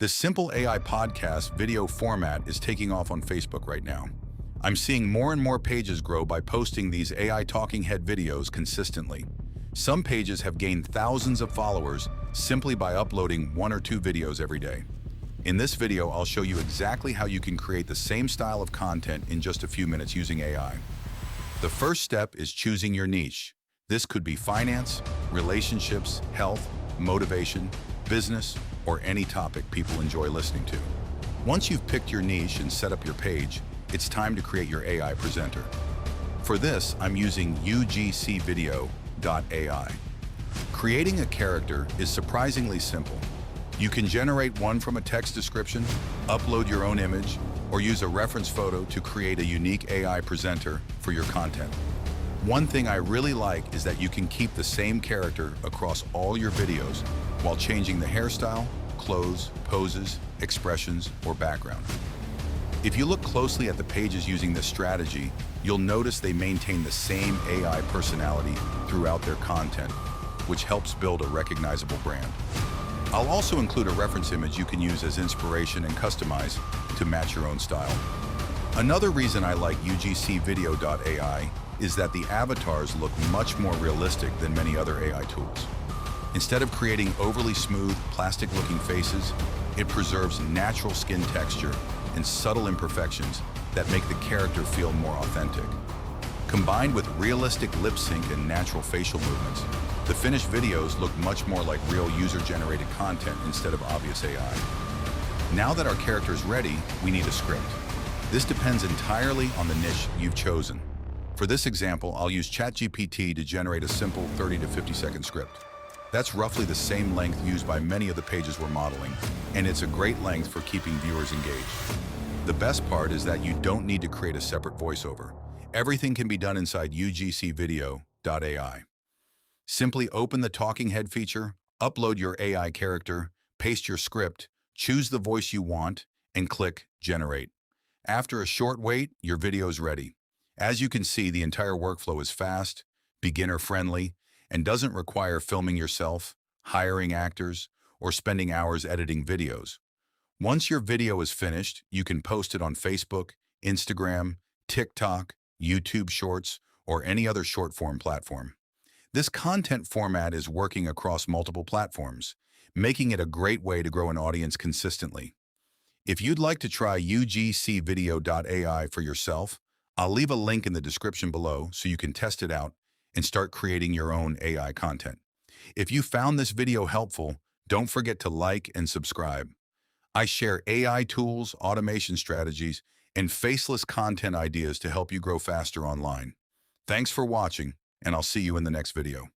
This simple AI podcast video format is taking off on Facebook right now. I'm seeing more and more pages grow by posting these AI talking head videos consistently. Some pages have gained thousands of followers simply by uploading 1 or 2 videos every day. In this video, I'll show you exactly how you can create the same style of content in just a few minutes using AI. The first step is choosing your niche. This could be finance, relationships, health, motivation, business, or any topic people enjoy listening to. Once you've picked your niche and set up your page, it's time to create your AI presenter. For this, I'm using UGCVideo.ai. Creating a character is surprisingly simple. You can generate one from a text description, upload your own image, or use a reference photo to create a unique AI presenter for your content. One thing I really like is that you can keep the same character across all your videos while changing the hairstyle, clothes, poses, expressions, or background. If you look closely at the pages using this strategy, you'll notice they maintain the same AI personality throughout their content, which helps build a recognizable brand. I'll also include a reference image you can use as inspiration and customize to match your own style. Another reason I like UGCVideo.ai is that the avatars look much more realistic than many other AI tools. Instead of creating overly smooth, plastic-looking faces, it preserves natural skin texture and subtle imperfections that make the character feel more authentic. Combined with realistic lip sync and natural facial movements, the finished videos look much more like real user-generated content instead of obvious AI. Now that our character is ready, we need a script. This depends entirely on the niche you've chosen. For this example, I'll use ChatGPT to generate a simple 30 to 50-second script. That's roughly the same length used by many of the pages we're modeling, and it's a great length for keeping viewers engaged. The best part is that you don't need to create a separate voiceover. Everything can be done inside UGCVideo.ai. Simply open the talking head feature, upload your AI character, paste your script, choose the voice you want, and click Generate. After a short wait, your video is ready. As you can see, the entire workflow is fast, beginner-friendly, and doesn't require filming yourself, hiring actors, or spending hours editing videos. Once your video is finished, you can post it on Facebook, Instagram, TikTok, YouTube Shorts, or any other short-form platform. This content format is working across multiple platforms, making it a great way to grow an audience consistently. If you'd like to try UGCVideo.ai for yourself, I'll leave a link in the description below so you can test it out and start creating your own AI content. If you found this video helpful, don't forget to like and subscribe. I share AI tools, automation strategies, and faceless content ideas to help you grow faster online. Thanks for watching, and I'll see you in the next video.